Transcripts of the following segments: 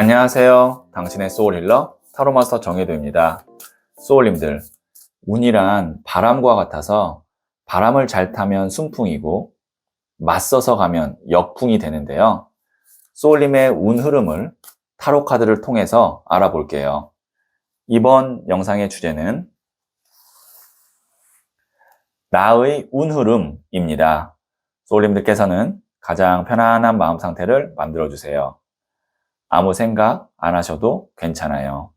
안녕하세요. 당신의 소울힐러 타로마스터 정혜도입니다. 소울님들, 운이란 바람과 같아서 바람을 잘 타면 순풍이고 맞서서 가면 역풍이 되는데요. 소울님의 운 흐름을 타로 카드를 통해서 알아볼게요. 이번 영상의 주제는 나의 운 흐름입니다. 소울님들께서는 가장 편안한 마음 상태를 만들어주세요. 아무 생각 안 하셔도 괜찮아요.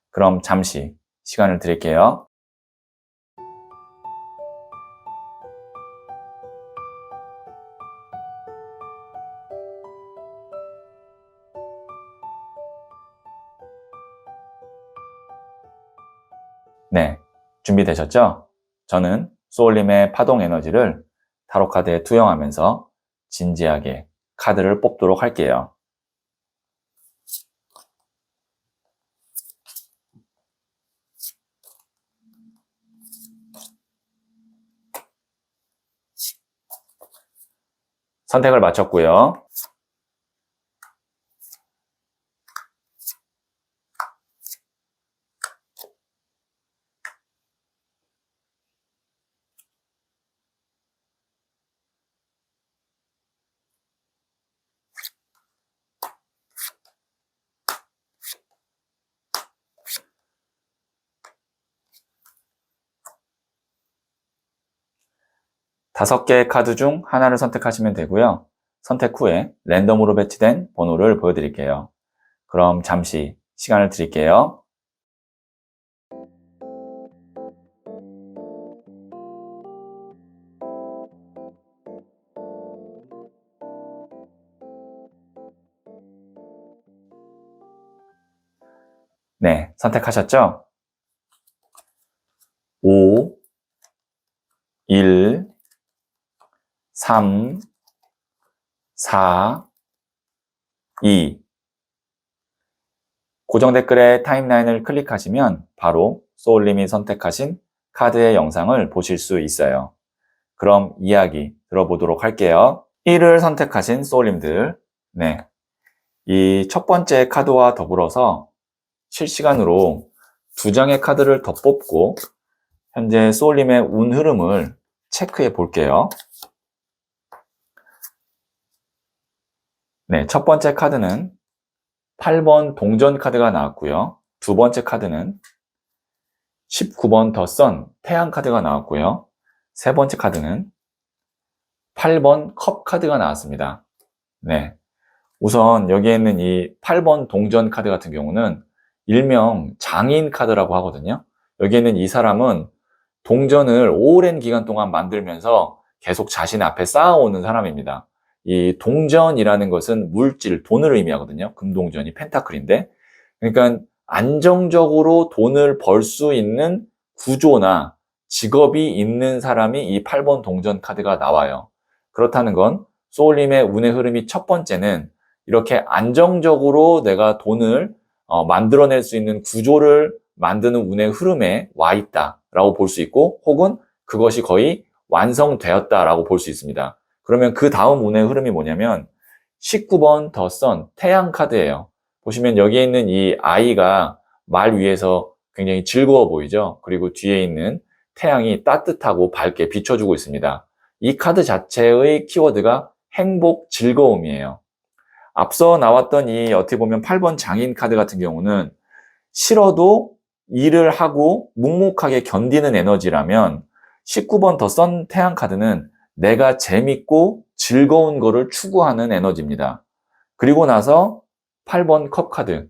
그럼 잠시 시간을 드릴게요. 네, 준비되셨죠? 저는 소울님의 파동 에너지를 타로 카드에 투영하면서 진지하게 카드를 뽑도록 할게요. 선택을 마쳤고요. 다섯 개의 카드 중 하나를 선택하시면 되고요. 선택 후에 랜덤으로 배치된 번호를 보여드릴게요. 그럼 잠시 시간을 드릴게요. 네, 선택하셨죠? 5, 1, 3, 4, 2. 고정 댓글에 타임라인을 클릭하시면 바로 소울님이 선택하신 카드의 영상을 보실 수 있어요. 그럼 이야기 들어보도록 할게요. 1을 선택하신 소울님들, 네, 이 첫 번째 카드와 더불어서 실시간으로 두 장의 카드를 더 뽑고 현재 소울님의 운 흐름을 체크해 볼게요. 네, 첫 번째 카드는 8번 동전 카드가 나왔고요. 두 번째 카드는 19번 더 선 태양 카드가 나왔고요. 세 번째 카드는 8번 컵 카드가 나왔습니다. 네, 우선 여기에 있는 이 8번 동전 카드 같은 경우는 일명 장인 카드라고 하거든요. 여기에 있는 이 사람은 동전을 오랜 기간 동안 만들면서 계속 자신 앞에 쌓아오는 사람입니다. 이 동전이라는 것은 물질, 돈을 의미하거든요. 금동전이 펜타클인데. 그러니까 안정적으로 돈을 벌 수 있는 구조나 직업이 있는 사람이 이 8번 동전 카드가 나와요. 그렇다는 건 소울님의 운의 흐름이 첫 번째는 이렇게 안정적으로 내가 돈을 만들어낼 수 있는 구조를 만드는 운의 흐름에 와 있다라고 볼 수 있고, 혹은 그것이 거의 완성되었다라고 볼 수 있습니다. 그러면 그 다음 운의 흐름이 뭐냐면 19번 더 선 태양 카드예요. 보시면 여기에 있는 이 아이가 말 위에서 굉장히 즐거워 보이죠. 그리고 뒤에 있는 태양이 따뜻하고 밝게 비춰주고 있습니다. 이 카드 자체의 키워드가 행복, 즐거움이에요. 앞서 나왔던 이 어떻게 보면 8번 장인 카드 같은 경우는 싫어도 일을 하고 묵묵하게 견디는 에너지라면 19번 더 선 태양 카드는 내가 재밌고 즐거운 거를 추구하는 에너지입니다. 그리고 나서 8번 컵 카드,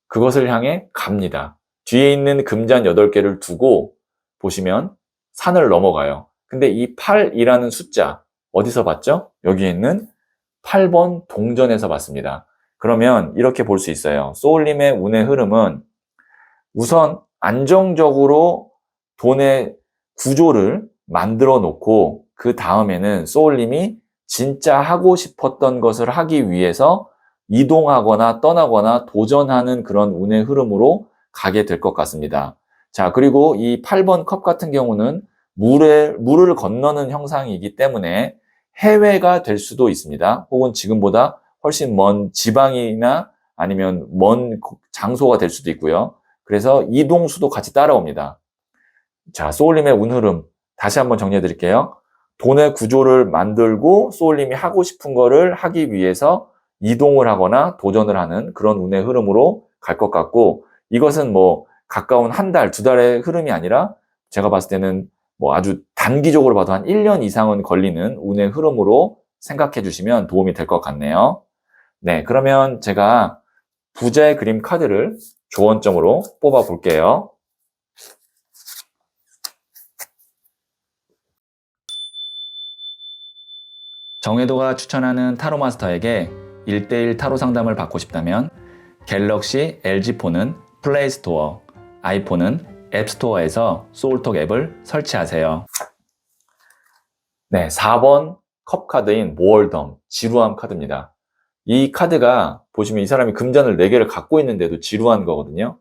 그것을 향해 갑니다. 뒤에 있는 금잔 8개를 두고 보시면 산을 넘어가요. 근데 이 8이라는 숫자 어디서 봤죠? 여기 있는 8번 동전에서 봤습니다. 그러면 이렇게 볼 수 있어요. 소울님의 운의 흐름은 우선 안정적으로 돈의 구조를 만들어 놓고 그 다음에는 소울님이 진짜 하고 싶었던 것을 하기 위해서 이동하거나 떠나거나 도전하는 그런 운의 흐름으로 가게 될 것 같습니다. 자, 그리고 이 8번 컵 같은 경우는 물을 건너는 형상이기 때문에 해외가 될 수도 있습니다. 혹은 지금보다 훨씬 먼 지방이나 아니면 먼 장소가 될 수도 있고요. 그래서 이동수도 같이 따라옵니다. 자, 소울님의 운 흐름 다시 한번 정리해 드릴게요. 돈의 구조를 만들고 소울님이 하고 싶은 거를 하기 위해서 이동을 하거나 도전을 하는 그런 운의 흐름으로 갈 것 같고, 이것은 뭐 가까운 한 달, 두 달의 흐름이 아니라 제가 봤을 때는 뭐 아주 단기적으로 봐도 한 1년 이상은 걸리는 운의 흐름으로 생각해 주시면 도움이 될 것 같네요. 네, 그러면 제가 부자의 그림 카드를 조언점으로 뽑아 볼게요. 정혜도가 추천하는 타로 마스터에게 1대1 타로 상담을 받고 싶다면 갤럭시 LG폰은 플레이스토어, 아이폰은 앱스토어에서 소울톡 앱을 설치하세요. 네, 4번 컵카드인 모얼덤, 지루함 카드입니다. 이 카드가 보시면 이 사람이 금전을 4개를 갖고 있는데도 지루한 거거든요.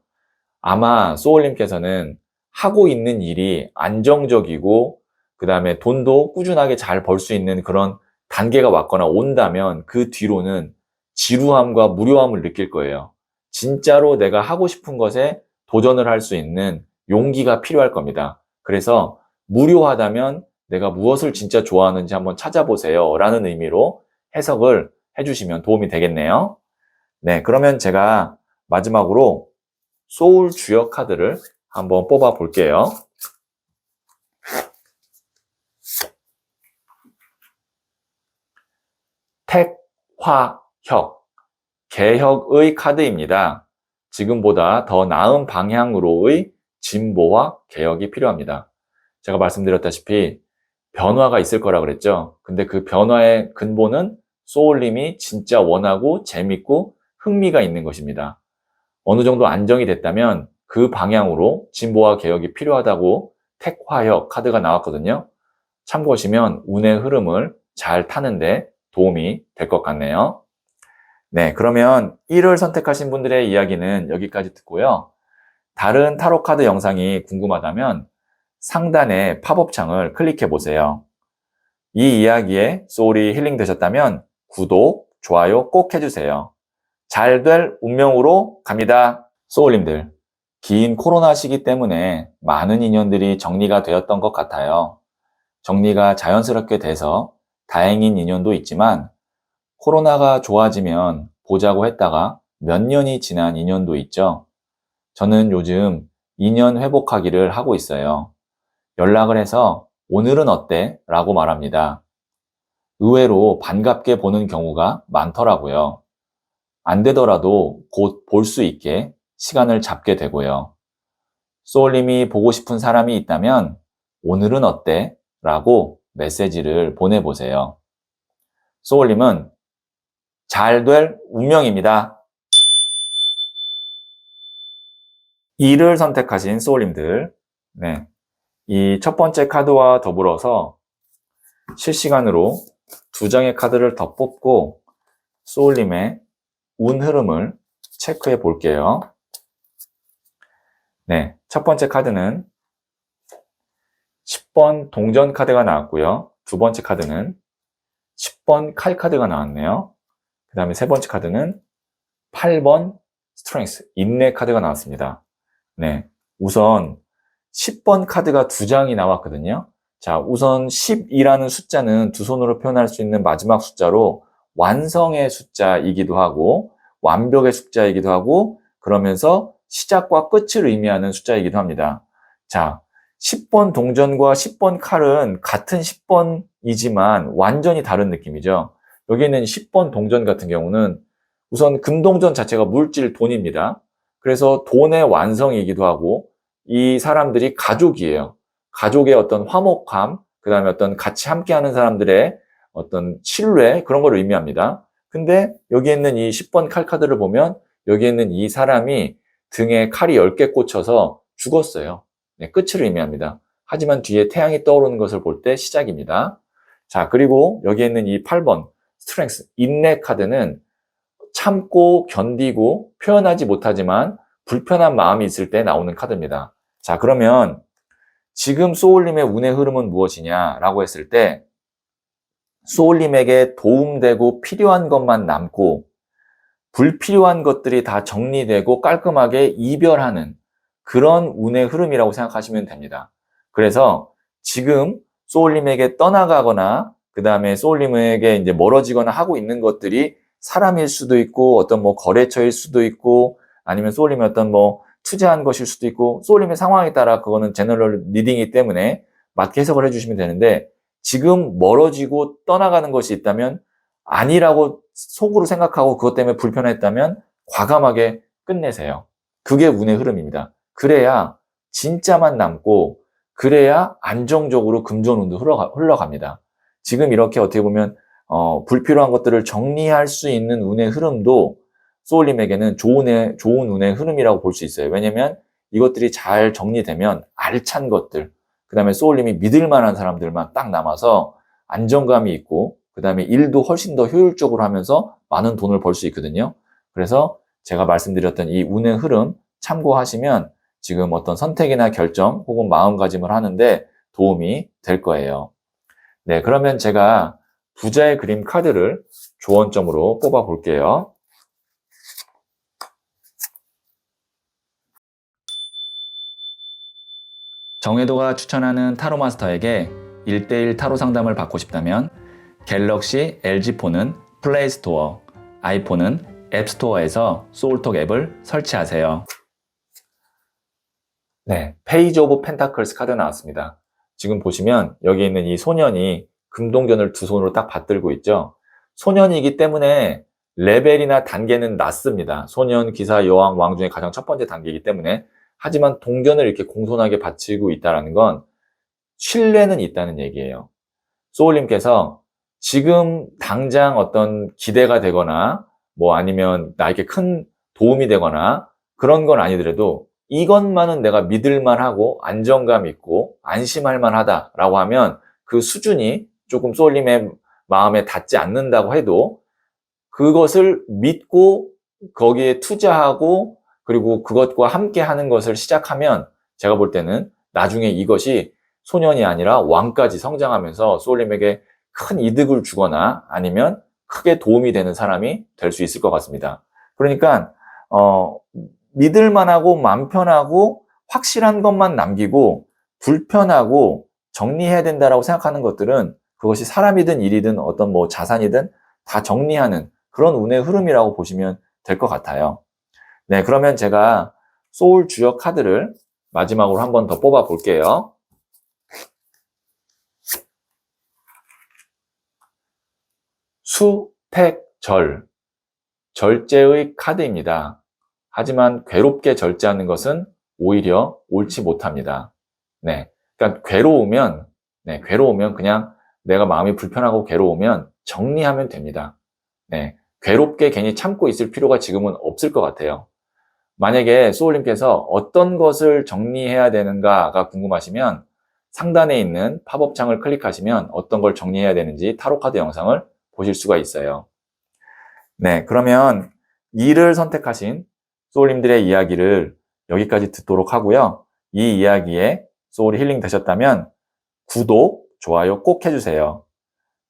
아마 소울님께서는 하고 있는 일이 안정적이고 그 다음에 돈도 꾸준하게 잘 벌 수 있는 그런 단계가 왔거나 온다면 그 뒤로는 지루함과 무료함을 느낄 거예요. 진짜로 내가 하고 싶은 것에 도전을 할 수 있는 용기가 필요할 겁니다. 그래서 무료하다면 내가 무엇을 진짜 좋아하는지 한번 찾아보세요 라는 의미로 해석을 해주시면 도움이 되겠네요. 네, 그러면 제가 마지막으로 소울 주역 카드를 한번 뽑아 볼게요. 택화혁, 개혁의 카드입니다. 지금보다 더 나은 방향으로의 진보와 개혁이 필요합니다. 제가 말씀드렸다시피 변화가 있을 거라 그랬죠. 근데 그 변화의 근본은 소울님이 진짜 원하고 재밌고 흥미가 있는 것입니다. 어느 정도 안정이 됐다면 그 방향으로 진보와 개혁이 필요하다고 택화혁 카드가 나왔거든요. 참고하시면 운의 흐름을 잘 타는데 도움이 될 것 같네요. 네, 그러면 1을 선택하신 분들의 이야기는 여기까지 듣고요. 다른 타로 카드 영상이 궁금하다면 상단의 팝업 창을 클릭해 보세요. 이 이야기에 소울이 힐링 되셨다면 구독, 좋아요 꼭 해주세요. 잘 될 운명으로 갑니다. 소울님들, 긴 코로나 시기 때문에 많은 인연들이 정리가 되었던 것 같아요. 정리가 자연스럽게 돼서 다행인 인연도 있지만 코로나가 좋아지면 보자고 했다가 몇 년이 지난 인연도 있죠. 저는 요즘 인연 회복하기를 하고 있어요. 연락을 해서 오늘은 어때? 라고 말합니다. 의외로 반갑게 보는 경우가 많더라고요. 안 되더라도 곧 볼 수 있게 시간을 잡게 되고요. 소울님이 보고 싶은 사람이 있다면 오늘은 어때? 라고 메시지를 보내보세요. 소울님은 잘 될 운명입니다. 2를 선택하신 소울님들, 네, 이 첫 번째 카드와 더불어서 실시간으로 2장의 카드를 더 뽑고 소울님의 운 흐름을 체크해 볼게요. 네, 첫 번째 카드는 10번 동전 카드가 나왔고요. 두 번째 카드는 10번 칼 카드가 나왔네요. 그 다음에 세 번째 카드는 8번 스트렝스, 인내 카드가 나왔습니다. 네, 우선 10번 카드가 2장이 나왔거든요. 자, 우선 10이라는 숫자는 두 손으로 표현할 수 있는 마지막 숫자로 완성의 숫자이기도 하고 완벽의 숫자이기도 하고 그러면서 시작과 끝을 의미하는 숫자이기도 합니다. 자, 10번 동전과 10번 칼은 같은 10번이지만 완전히 다른 느낌이죠. 여기는 10번 동전 같은 경우는 우선 금동전 자체가 물질 돈입니다. 그래서 돈의 완성이기도 하고 이 사람들이 가족이에요. 가족의 어떤 화목함, 그 다음에 어떤 같이 함께하는 사람들의 어떤 신뢰 그런 걸 의미합니다. 근데 여기에 있는 이 10번 칼 카드를 보면 여기에 있는 이 사람이 등에 칼이 10개 꽂혀서 죽었어요. 네, 끝을 의미합니다. 하지만 뒤에 태양이 떠오르는 것을 볼 때 시작입니다. 자, 그리고 여기에 있는 이 8번 스트렝스, 인내 카드는 참고 견디고 표현하지 못하지만 불편한 마음이 있을 때 나오는 카드입니다. 자, 그러면 지금 소울님의 운의 흐름은 무엇이냐라고 했을 때 소울님에게 도움되고 필요한 것만 남고 불필요한 것들이 다 정리되고 깔끔하게 이별하는 그런 운의 흐름이라고 생각하시면 됩니다. 그래서 지금 소울님에게 떠나가거나 그 다음에 소울님에게 이제 멀어지거나 하고 있는 것들이 사람일 수도 있고 어떤 뭐 거래처일 수도 있고 아니면 소울님의 어떤 뭐 투자한 것일 수도 있고 소울님의 상황에 따라 그거는 제너럴 리딩이기 때문에 맞게 해석을 해주시면 되는데 지금 멀어지고 떠나가는 것이 있다면 아니라고 속으로 생각하고 그것 때문에 불편했다면 과감하게 끝내세요. 그게 운의 흐름입니다. 그래야 진짜만 남고 그래야 안정적으로 금전운도 흘러갑니다. 지금 이렇게 어떻게 보면 불필요한 것들을 정리할 수 있는 운의 흐름도 소울님에게는 좋은 운의 흐름이라고 볼 수 있어요. 왜냐면 이것들이 잘 정리되면 알찬 것들, 그 다음에 소울님이 믿을 만한 사람들만 딱 남아서 안정감이 있고 그 다음에 일도 훨씬 더 효율적으로 하면서 많은 돈을 벌 수 있거든요. 그래서 제가 말씀드렸던 이 운의 흐름 참고하시면 지금 어떤 선택이나 결정 혹은 마음가짐을 하는데 도움이 될 거예요. 네, 그러면 제가 부자의 그림 카드를 조언점으로 뽑아 볼게요. 정혜도가 추천하는 타로 마스터에게 1:1 타로 상담을 받고 싶다면 갤럭시 LG폰은 플레이스토어, 아이폰은 앱스토어에서 소울톡 앱을 설치하세요. 네, 페이지 오브 펜타클스 카드 나왔습니다. 지금 보시면 여기 있는 이 소년이 금동전을 두 손으로 딱 받들고 있죠. 소년이기 때문에 레벨이나 단계는 낮습니다. 소년, 기사, 여왕, 왕 중에 가장 첫 번째 단계이기 때문에 하지만 동전을 이렇게 공손하게 바치고 있다는 건 신뢰는 있다는 얘기예요. 소울님께서 지금 당장 어떤 기대가 되거나 뭐 아니면 나에게 큰 도움이 되거나 그런 건 아니더라도 이것만은 내가 믿을만하고 안정감 있고 안심할 만하다라고 하면 그 수준이 조금 소울님의 마음에 닿지 않는다고 해도 그것을 믿고 거기에 투자하고 그리고 그것과 함께 하는 것을 시작하면 제가 볼 때는 나중에 이것이 소년이 아니라 왕까지 성장하면서 소울님에게 큰 이득을 주거나 아니면 크게 도움이 되는 사람이 될 수 있을 것 같습니다. 그러니까 믿을 만하고 마음 편하고 확실한 것만 남기고 불편하고 정리해야 된다라고 생각하는 것들은 그것이 사람이든 일이든 어떤 뭐 자산이든 다 정리하는 그런 운의 흐름이라고 보시면 될 것 같아요. 네, 그러면 제가 소울 주역 카드를 마지막으로 한 번 더 뽑아 볼게요. 수택절, 절제의 카드입니다. 하지만 괴롭게 절제하는 것은 오히려 옳지 못합니다. 네, 그러니까 괴로우면 그냥 내가 마음이 불편하고 괴로우면 정리하면 됩니다. 네, 괴롭게 괜히 참고 있을 필요가 지금은 없을 것 같아요. 만약에 소울님께서 어떤 것을 정리해야 되는가가 궁금하시면 상단에 있는 팝업 창을 클릭하시면 어떤 걸 정리해야 되는지 타로카드 영상을 보실 수가 있어요. 네, 그러면 2를 선택하신 소울님들의 이야기를 여기까지 듣도록 하고요. 이 이야기에 소울이 힐링 되셨다면 구독, 좋아요 꼭 해주세요.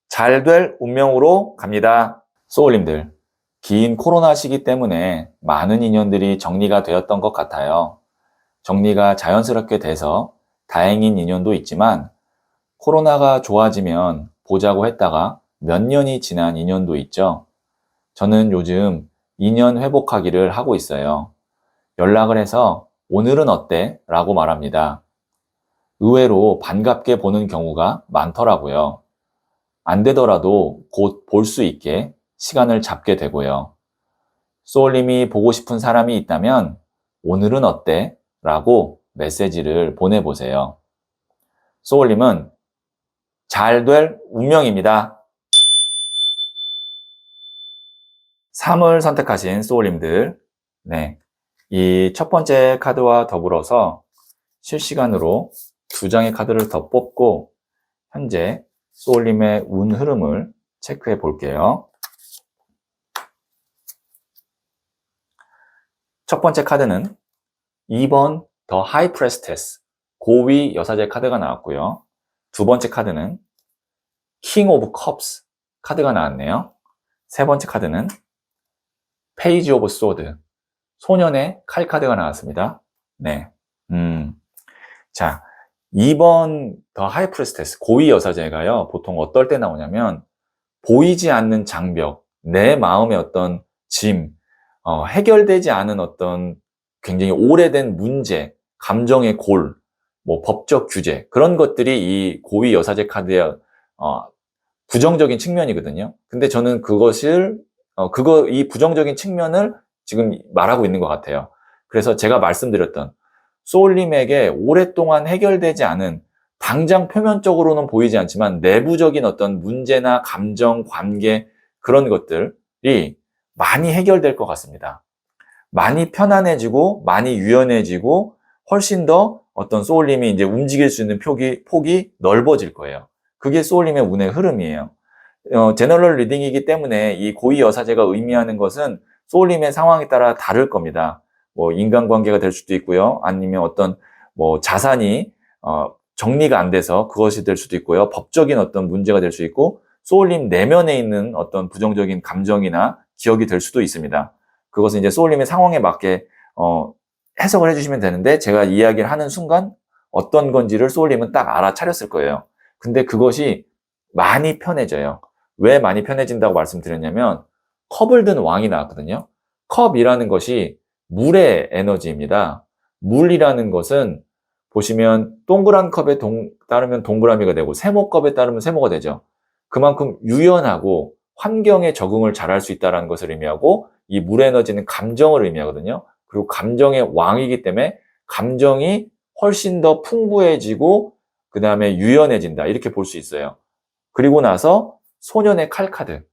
잘 될 운명으로 갑니다. 소울님들, 긴 코로나 시기 때문에 많은 인연들이 정리가 되었던 것 같아요. 정리가 자연스럽게 돼서 다행인 인연도 있지만 코로나가 좋아지면 보자고 했다가 몇 년이 지난 인연도 있죠. 저는 요즘 인연 회복하기를 하고 있어요. 연락을 해서 오늘은 어때? 라고 말합니다. 의외로 반갑게 보는 경우가 많더라고요. 안 되더라도 곧 볼 수 있게 시간을 잡게 되고요. 소울님이 보고 싶은 사람이 있다면 오늘은 어때? 라고 메시지를 보내보세요. 소울님은 잘 될 운명입니다. 3을 선택하신 소울님들, 네, 이 첫 번째 카드와 더불어서 실시간으로 2장의 카드를 더 뽑고 현재 소울님의 운 흐름을 체크해 볼게요. 첫 번째 카드는 2번 더 하이 프레스테스, 고위 여사제 카드가 나왔고요. 두 번째 카드는 킹 오브 컵스 카드가 나왔네요. 세 번째 카드는 페이지 오브 소드, 소년의 칼 카드가 나왔습니다. 네. 자, 2번 더 하이 프리스테스, 고위 여사제가요, 보통 어떨 때 나오냐면, 보이지 않는 장벽, 내 마음의 어떤 짐, 해결되지 않은 어떤 굉장히 오래된 문제, 감정의 골, 뭐 법적 규제, 그런 것들이 이 고위 여사제 카드의 부정적인 측면이거든요. 근데 저는 이 부정적인 측면을 지금 말하고 있는 것 같아요. 그래서 제가 말씀드렸던 소울님에게 오랫동안 해결되지 않은, 당장 표면적으로는 보이지 않지만 내부적인 어떤 문제나 감정, 관계, 그런 것들이 많이 해결될 것 같습니다. 많이 편안해지고 많이 유연해지고 훨씬 더 어떤 소울님이 이제 움직일 수 있는 폭이 넓어질 거예요. 그게 소울님의 운의 흐름이에요. 제너럴 리딩이기 때문에 이 고위 여사제가 의미하는 것은 소울님의 상황에 따라 다를 겁니다. 뭐 인간관계가 될 수도 있고요. 아니면 어떤 뭐 자산이 정리가 안 돼서 그것이 될 수도 있고요. 법적인 어떤 문제가 될 수 있고, 소울님 내면에 있는 어떤 부정적인 감정이나 기억이 될 수도 있습니다. 그것은 이제 소울님의 상황에 맞게 해석을 해주시면 되는데, 제가 이야기를 하는 순간 어떤 건지를 소울님은 딱 알아차렸을 거예요. 근데 그것이 많이 편해져요. 왜 많이 편해진다고 말씀드렸냐면, 컵을 든 왕이 나왔거든요. 컵이라는 것이 물의 에너지입니다. 물이라는 것은 보시면 동그란 컵에 따르면 동그라미가 되고 세모컵에 따르면 세모가 되죠. 그만큼 유연하고 환경에 적응을 잘할 수 있다는 것을 의미하고, 이 물의 에너지는 감정을 의미하거든요. 그리고 감정의 왕이기 때문에 감정이 훨씬 더 풍부해지고 그 다음에 유연해진다, 이렇게 볼 수 있어요. 그리고 나서 소년의 칼 카드.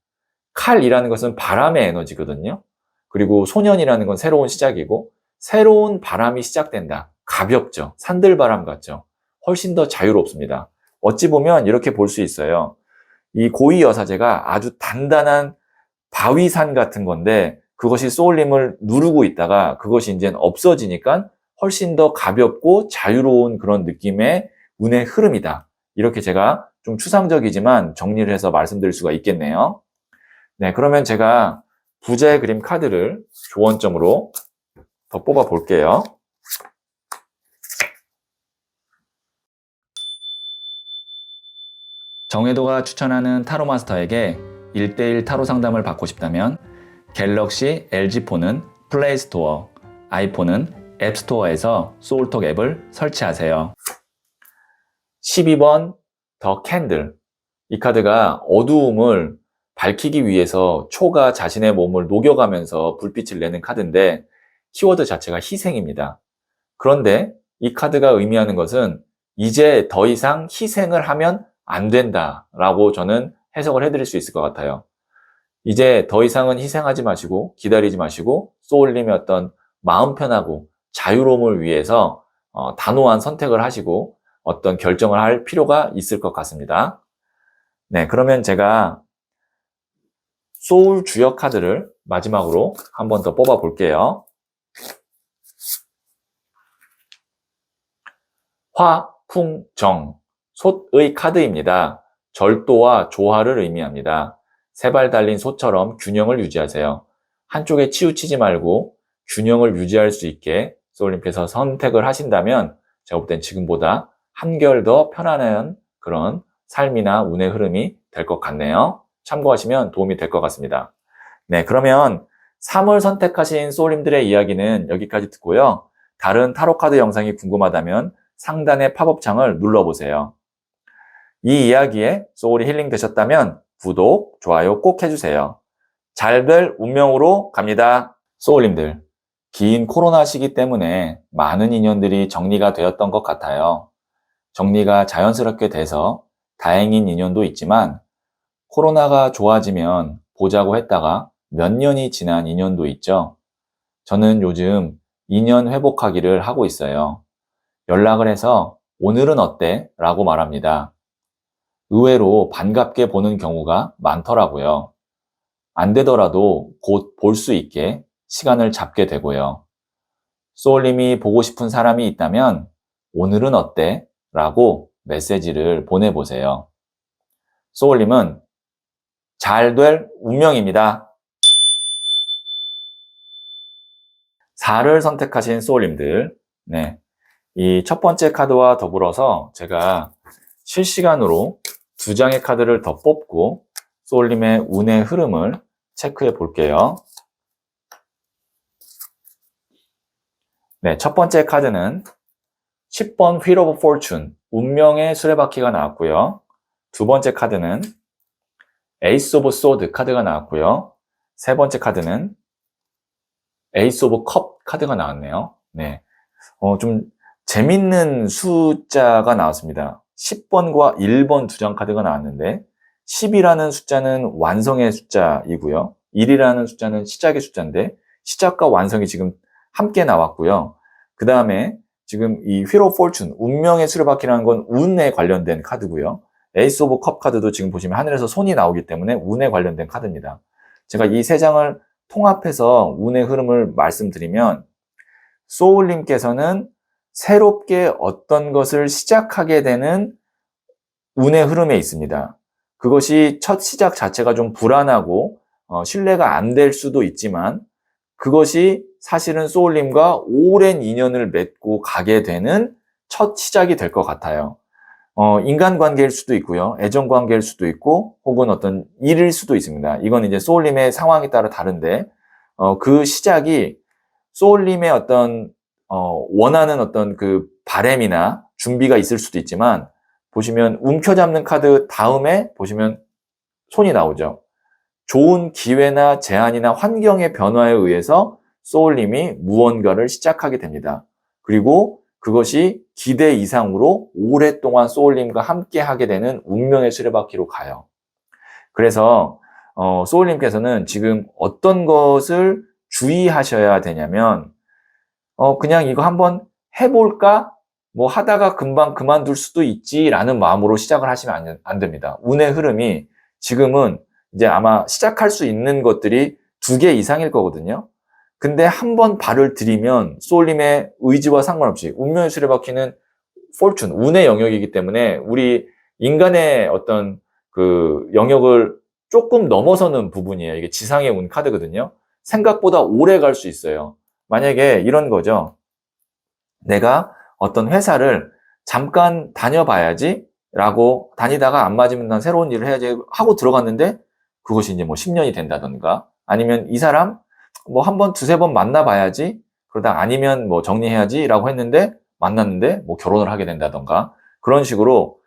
칼이라는 것은 바람의 에너지거든요. 그리고 소년이라는 건 새로운 시작이고, 새로운 바람이 시작된다. 가볍죠. 산들바람 같죠. 훨씬 더 자유롭습니다. 어찌 보면 이렇게 볼 수 있어요. 이 고위 여사제가 아주 단단한 바위산 같은 건데, 그것이 소울님을 누르고 있다가 그것이 이제 없어지니까 훨씬 더 가볍고 자유로운 그런 느낌의 운의 흐름이다. 이렇게 제가 좀 추상적이지만 정리를 해서 말씀드릴 수가 있겠네요. 네, 그러면 제가 부자의 그림 카드를 조언점으로 더 뽑아 볼게요. 정혜도가 추천하는 타로 마스터에게 1:1 타로 상담을 받고 싶다면 갤럭시 LG폰은 플레이스토어, 아이폰은 앱스토어에서 소울톡 앱을 설치하세요. 12번 더 캔들. 이 카드가 어두움을 밝히기 위해서 초가 자신의 몸을 녹여가면서 불빛을 내는 카드인데, 키워드 자체가 희생입니다. 그런데 이 카드가 의미하는 것은 이제 더 이상 희생을 하면 안 된다라고 저는 해석을 해드릴 수 있을 것 같아요. 이제 더 이상은 희생하지 마시고 기다리지 마시고 소울님의 어떤 마음 편하고 자유로움을 위해서 단호한 선택을 하시고 어떤 결정을 할 필요가 있을 것 같습니다. 네, 그러면 제가 소울 주역 카드를 마지막으로 한 번 더 뽑아 볼게요. 화, 풍, 정, 솥의 카드입니다. 절도와 조화를 의미합니다. 세 발 달린 솥처럼 균형을 유지하세요. 한쪽에 치우치지 말고 균형을 유지할 수 있게 소울님께서 선택을 하신다면 제가 볼 땐 지금보다 한결 더 편안한 그런 삶이나 운의 흐름이 될 것 같네요. 참고하시면 도움이 될 것 같습니다. 네, 그러면 3월 선택하신 소울님들의 이야기는 여기까지 듣고요. 다른 타로카드 영상이 궁금하다면 상단의 팝업 창을 눌러보세요. 이 이야기에 소울이 힐링 되셨다면 구독, 좋아요 꼭 해주세요. 잘 될 운명으로 갑니다. 소울님들, 긴 코로나 시기 때문에 많은 인연들이 정리가 되었던 것 같아요. 정리가 자연스럽게 돼서 다행인 인연도 있지만, 코로나가 좋아지면 보자고 했다가 몇 년이 지난 인연도 있죠. 저는 요즘 인연 회복하기를 하고 있어요. 연락을 해서 오늘은 어때? 라고 말합니다. 의외로 반갑게 보는 경우가 많더라고요. 안 되더라도 곧 볼 수 있게 시간을 잡게 되고요. 소울님이 보고 싶은 사람이 있다면 오늘은 어때? 라고 메시지를 보내보세요. 소울님은 잘 될 운명입니다. 4를 선택하신 소울님들, 네. 이 첫 번째 카드와 더불어서 제가 실시간으로 2장의 카드를 더 뽑고 소울님의 운의 흐름을 체크해 볼게요. 네, 첫 번째 카드는 10번 Wheel of Fortune, 운명의 수레바퀴가 나왔고요. 두 번째 카드는 Ace of Sword 카드가 나왔고요. 세 번째 카드는 Ace of Cup 카드가 나왔네요. 네, 좀 재밌는 숫자가 나왔습니다. 10번과 1번 2장 카드가 나왔는데 10이라는 숫자는 완성의 숫자이고요. 1이라는 숫자는 시작의 숫자인데 시작과 완성이 지금 함께 나왔고요. 그 다음에 지금 이 Wheel of Fortune, 운명의 수레바퀴라는 건 운에 관련된 카드고요. Ace of Cup 카드도 지금 보시면 하늘에서 손이 나오기 때문에 운에 관련된 카드입니다. 제가 이 세 장을 통합해서 운의 흐름을 말씀드리면 소울님께서는 새롭게 어떤 것을 시작하게 되는 운의 흐름에 있습니다. 그것이 첫 시작 자체가 좀 불안하고 신뢰가 안 될 수도 있지만 그것이 사실은 소울님과 오랜 인연을 맺고 가게 되는 첫 시작이 될 것 같아요. 인간관계일 수도 있고요. 애정관계일 수도 있고 혹은 어떤 일일 수도 있습니다. 이건 이제 소울님의 상황에 따라 다른데 그 시작이 소울님의 어떤 원하는 어떤 그 바램이나 준비가 있을 수도 있지만 보시면 움켜잡는 카드 다음에 보시면 손이 나오죠. 좋은 기회나 제안이나 환경의 변화에 의해서 소울님이 무언가를 시작하게 됩니다. 그리고 그것이 기대 이상으로 오랫동안 소울님과 함께 하게 되는 운명의 수레바퀴로 가요. 그래서 소울님께서는 지금 어떤 것을 주의하셔야 되냐면 그냥 이거 한번 해볼까? 뭐 하다가 금방 그만둘 수도 있지라는 마음으로 시작을 하시면 안 됩니다. 운의 흐름이 지금은 이제 아마 시작할 수 있는 것들이 2개 이상일 거거든요. 근데 한번 발을 들이면 소울님의 의지와 상관없이 운명의 수레바퀴는 fortune, 운의 영역이기 때문에 우리 인간의 어떤 그 영역을 조금 넘어서는 부분이에요. 이게 지상의 운 카드거든요. 생각보다 오래 갈 수 있어요. 만약에 이런 거죠. 내가 어떤 회사를 잠깐 다녀봐야지 라고 다니다가 안 맞으면 난 새로운 일을 해야지 하고 들어갔는데 그것이 이제 뭐 10년이 된다던가 아니면 이 사람 뭐 한 번, 두세 번 만나봐야지 그러다 아니면 뭐 정리해야지 라고 했는데 만났는데 뭐 결혼을 하게 된다던가 그런 식으로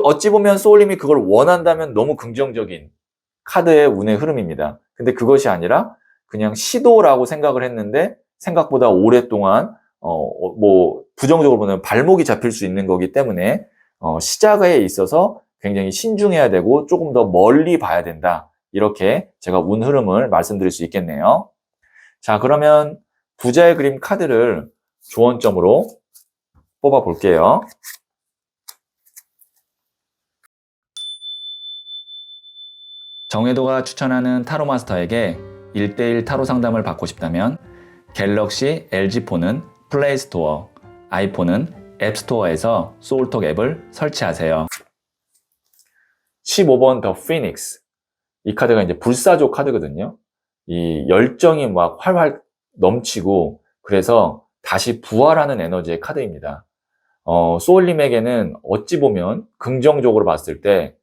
어찌 보면 소울님이 그걸 원한다면 너무 긍정적인 카드의 운의 흐름입니다. 근데 그것이 아니라 그냥 시도라고 생각을 했는데 생각보다 오랫동안 뭐 부정적으로 보면 발목이 잡힐 수 있는 거기 때문에 시작에 있어서 굉장히 신중해야 되고 조금 더 멀리 봐야 된다. 이렇게 제가 운 흐름을 말씀드릴 수 있겠네요. 자, 그러면 부자의 그림 카드를 조언점으로 뽑아 볼게요. 정혜도가 추천하는 타로 마스터에게 1:1 타로 상담을 받고 싶다면 갤럭시 LG폰은 플레이스토어, 아이폰은 앱스토어에서 소울톡 앱을 설치하세요. 15번 더 피닉스. 이 카드가 이제 불사조 카드거든요. 이 열정이 막 활활 넘치고 그래서 다시 부활하는 에너지의 카드입니다. 소울님에게는 어찌 보면 긍정적으로 봤을 때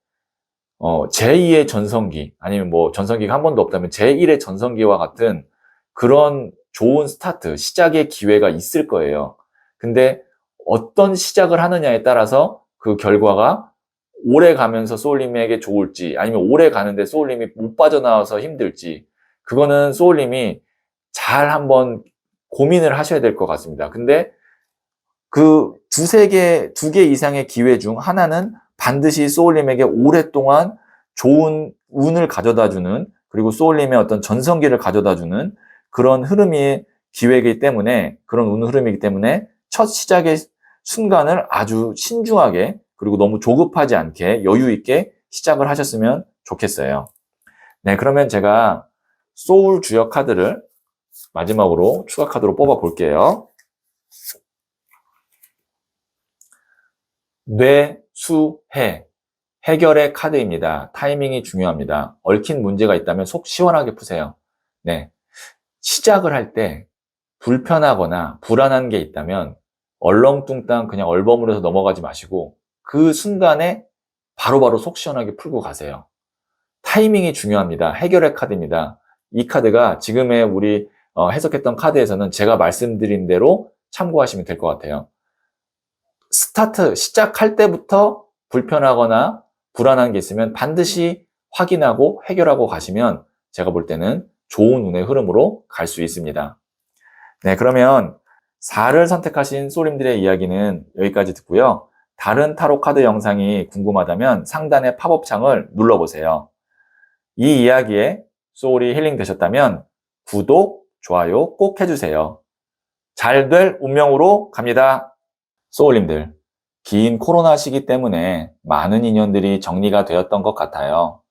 제2의 전성기 아니면 뭐 전성기가 한 번도 없다면 제1의 전성기와 같은 그런 좋은 스타트, 시작의 기회가 있을 거예요. 근데 어떤 시작을 하느냐에 따라서 그 결과가 오래 가면서 소울님에게 좋을지 아니면 오래 가는데 소울님이 못 빠져나와서 힘들지 그거는 소울님이 잘 한번 고민을 하셔야 될 것 같습니다. 근데 그 2개 이상의 기회 중 하나는 반드시 소울님에게 오랫동안 좋은 운을 가져다주는 그리고 소울님의 어떤 전성기를 가져다주는 그런 흐름이 기회이기 때문에 그런 운 흐름이기 때문에 첫 시작의 순간을 아주 신중하게 그리고 너무 조급하지 않게 여유 있게 시작을 하셨으면 좋겠어요. 네, 그러면 제가 소울 주역 카드를 마지막으로 추가 카드로 뽑아 볼게요. 뇌수해. 해결의 카드입니다. 타이밍이 중요합니다. 얽힌 문제가 있다면 속 시원하게 푸세요. 네. 시작을 할 때 불편하거나 불안한 게 있다면 얼렁뚱땅 그냥 얼버무려서 넘어가지 마시고 그 순간에 바로바로 속 시원하게 풀고 가세요. 타이밍이 중요합니다. 해결의 카드입니다. 이 카드가 지금의 우리 해석했던 카드에서는 제가 말씀드린 대로 참고하시면 될 것 같아요. 시작할 때부터 불편하거나 불안한 게 있으면 반드시 확인하고 해결하고 가시면 제가 볼 때는 좋은 운의 흐름으로 갈 수 있습니다. 네, 그러면 4를 선택하신 소울님들의 이야기는 여기까지 듣고요. 다른 타로 카드 영상이 궁금하다면 상단의 팝업 창을 눌러보세요. 이 이야기에 소울이 힐링 되셨다면 구독, 좋아요 꼭 해주세요. 잘 될 운명으로 갑니다. 소울님들, 긴 코로나 시기 때문에 많은 인연들이 정리가 되었던 것 같아요.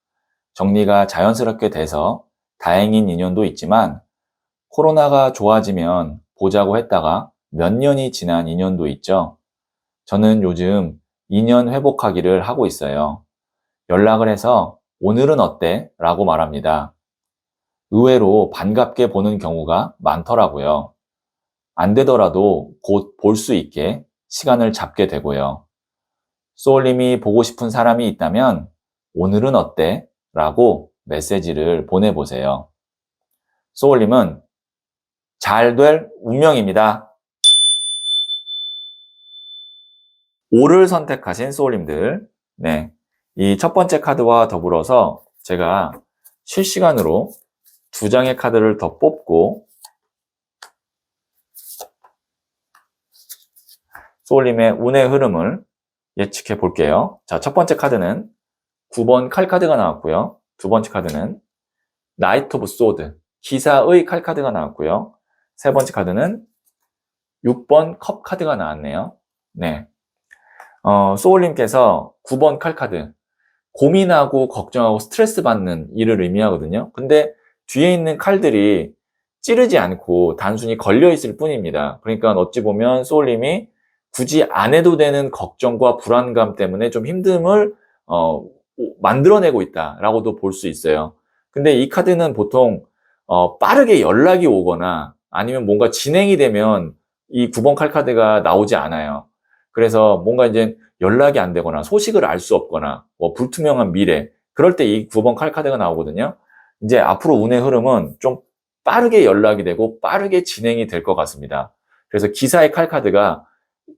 정리가 자연스럽게 돼서 다행인 인연도 있지만 코로나가 좋아지면 보자고 했다가 몇 년이 지난 인연도 있죠. 저는 요즘 인연 회복하기를 하고 있어요. 연락을 해서 오늘은 어때? 라고 말합니다. 의외로 반갑게 보는 경우가 많더라고요. 안 되더라도 곧 볼 수 있게 시간을 잡게 되고요. 소울님이 보고 싶은 사람이 있다면 오늘은 어때? 라고 메시지를 보내보세요. 소울님은 잘 될 운명입니다. 5를 선택하신 소울님들, 네, 이 첫 번째 카드와 더불어서 제가 실시간으로 2장의 카드를 더 뽑고 소울님의 운의 흐름을 예측해 볼게요. 자, 첫 번째 카드는 9번 칼 카드가 나왔고요. 두 번째 카드는 나이트 오브 소드, 기사의 칼 카드가 나왔고요. 세 번째 카드는 6번 컵 카드가 나왔네요. 네. 소울님께서 9번 칼 카드, 고민하고 걱정하고 스트레스 받는 일을 의미하거든요. 근데 뒤에 있는 칼들이 찌르지 않고 단순히 걸려 있을 뿐입니다. 그러니까 어찌 보면 소울님이 굳이 안 해도 되는 걱정과 불안감 때문에 좀 힘듦을 만들어내고 있다라고도 볼 수 있어요. 근데 이 카드는 보통 빠르게 연락이 오거나 아니면 뭔가 진행이 되면 이 9번 칼 카드가 나오지 않아요. 그래서 뭔가 이제 연락이 안 되거나 소식을 알 수 없거나 뭐 불투명한 미래, 그럴 때 이 9번 칼 카드가 나오거든요. 이제 앞으로 운의 흐름은 좀 빠르게 연락이 되고 빠르게 진행이 될 것 같습니다. 그래서 기사의 칼 카드가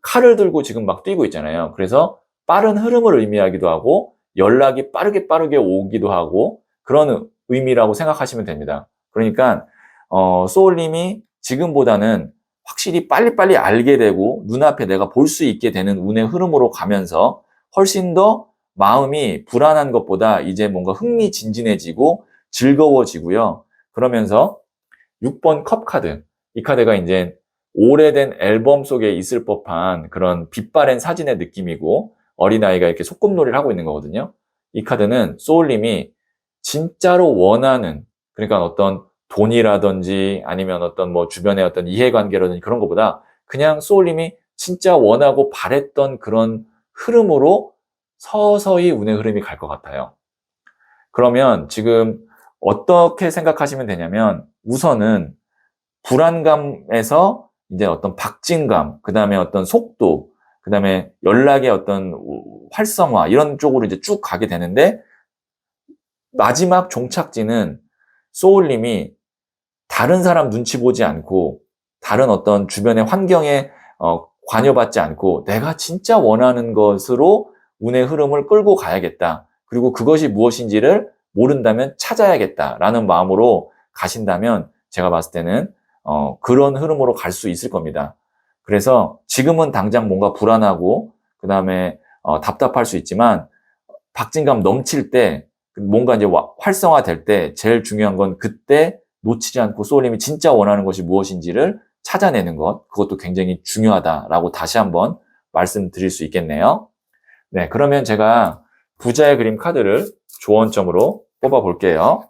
칼을 들고 지금 막 뛰고 있잖아요. 그래서 빠른 흐름을 의미하기도 하고 연락이 빠르게 오기도 하고 그런 의미라고 생각하시면 됩니다. 그러니까 소울님이 지금보다는 확실히 빨리빨리 알게 되고 눈앞에 내가 볼 수 있게 되는 운의 흐름으로 가면서 훨씬 더 마음이 불안한 것보다 이제 뭔가 흥미진진해지고 즐거워지고요. 그러면서 6번 컵 카드, 이 카드가 이제 오래된 앨범 속에 있을 법한 그런 빛바랜 사진의 느낌이고 어린아이가 이렇게 소꿉놀이를 하고 있는 거거든요. 이 카드는 소울님이 진짜로 원하는, 그러니까 어떤 돈이라든지 아니면 어떤 뭐 주변의 어떤 이해관계라든지 그런 것보다 그냥 소울님이 진짜 원하고 바랬던 그런 흐름으로 서서히 운의 흐름이 갈 것 같아요. 그러면 지금 어떻게 생각하시면 되냐면 우선은 불안감에서 이제 어떤 박진감, 그 다음에 어떤 속도, 그 다음에 연락의 어떤 활성화 이런 쪽으로 이제 쭉 가게 되는데 마지막 종착지는 소울님이 다른 사람 눈치 보지 않고 다른 어떤 주변의 환경에 관여받지 않고 내가 진짜 원하는 것으로 운의 흐름을 끌고 가야겠다. 그리고 그것이 무엇인지를 모른다면 찾아야겠다라는 마음으로 가신다면 제가 봤을 때는 그런 흐름으로 갈 수 있을 겁니다. 그래서 지금은 당장 뭔가 불안하고 그 다음에 답답할 수 있지만 박진감 넘칠 때 뭔가 이제 활성화될 때 제일 중요한 건 그때 놓치지 않고 소울님이 진짜 원하는 것이 무엇인지를 찾아내는 것, 그것도 굉장히 중요하다라고 다시 한번 말씀드릴 수 있겠네요. 네, 그러면 제가 부자의 그림 카드를 조언점으로 뽑아 볼게요.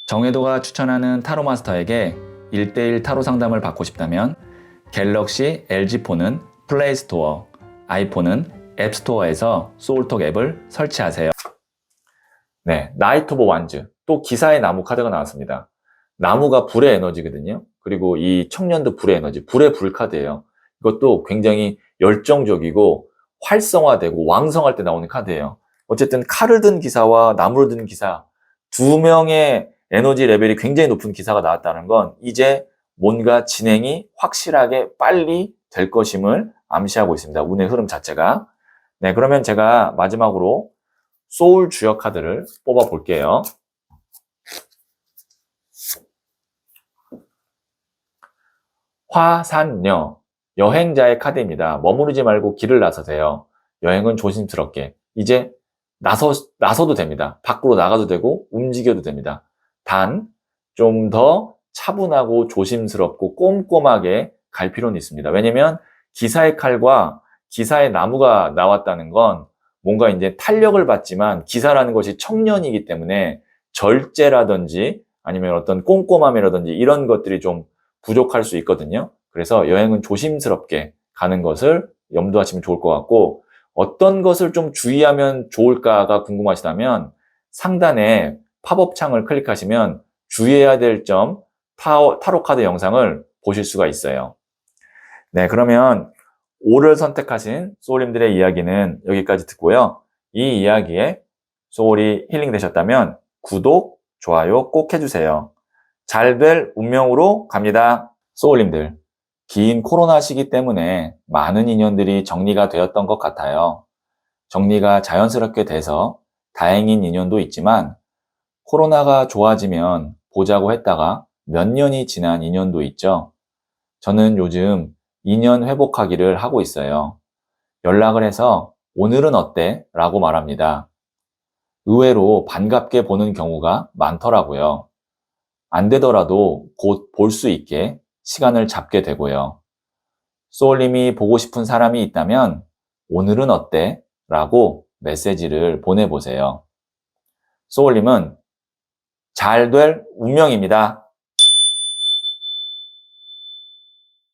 정혜도가 추천하는 타로마스터에게 1:1 타로 상담을 받고 싶다면 갤럭시 LG폰은 플레이스토어, 아이폰은 앱스토어에서 소울톡 앱을 설치하세요. 네, 나이트 오브 완즈, 또 기사의 나무 카드가 나왔습니다. 나무가 불의 에너지거든요. 그리고 이 청년도 불의 에너지, 불의 불 카드예요. 이것도 굉장히 열정적이고 활성화되고 왕성할 때 나오는 카드예요. 어쨌든 칼을 든 기사와 나무를 든 기사, 두 명의 에너지 레벨이 굉장히 높은 기사가 나왔다는 건 이제 뭔가 진행이 확실하게 빨리 될 것임을 암시하고 있습니다. 운의 흐름 자체가. 네, 그러면 제가 마지막으로 소울 주역 카드를 뽑아 볼게요. 화산녀, 여행자의 카드입니다. 머무르지 말고 길을 나서세요. 여행은 조심스럽게. 이제 나서도 됩니다. 밖으로 나가도 되고 움직여도 됩니다. 단, 좀 더 차분하고 조심스럽고 꼼꼼하게 갈 필요는 있습니다. 왜냐면 기사의 칼과 기사의 나무가 나왔다는 건 뭔가 이제 탄력을 받지만 기사라는 것이 청년이기 때문에 절제라든지 아니면 어떤 꼼꼼함이라든지 이런 것들이 좀 부족할 수 있거든요. 그래서 여행은 조심스럽게 가는 것을 염두하시면 좋을 것 같고, 어떤 것을 좀 주의하면 좋을까가 궁금하시다면 상단에 팝업 창을 클릭하시면 주의해야 될 점 타로 카드 영상을 보실 수가 있어요. 네, 그러면 5를 선택하신 소울님들의 이야기는 여기까지 듣고요. 이 이야기에 소울이 힐링 되셨다면 구독, 좋아요 꼭 해주세요. 잘 될 운명으로 갑니다. 소울님들, 긴 코로나 시기 때문에 많은 인연들이 정리가 되었던 것 같아요. 정리가 자연스럽게 돼서 다행인 인연도 있지만 코로나가 좋아지면 보자고 했다가 몇 년이 지난 인연도 있죠. 저는 요즘 인연 회복하기를 하고 있어요. 연락을 해서 오늘은 어때? 라고 말합니다. 의외로 반갑게 보는 경우가 많더라고요. 안 되더라도 곧 볼 수 있게 시간을 잡게 되고요. 소울님이 보고 싶은 사람이 있다면 오늘은 어때? 라고 메시지를 보내보세요. 소울님은 잘 될 운명입니다.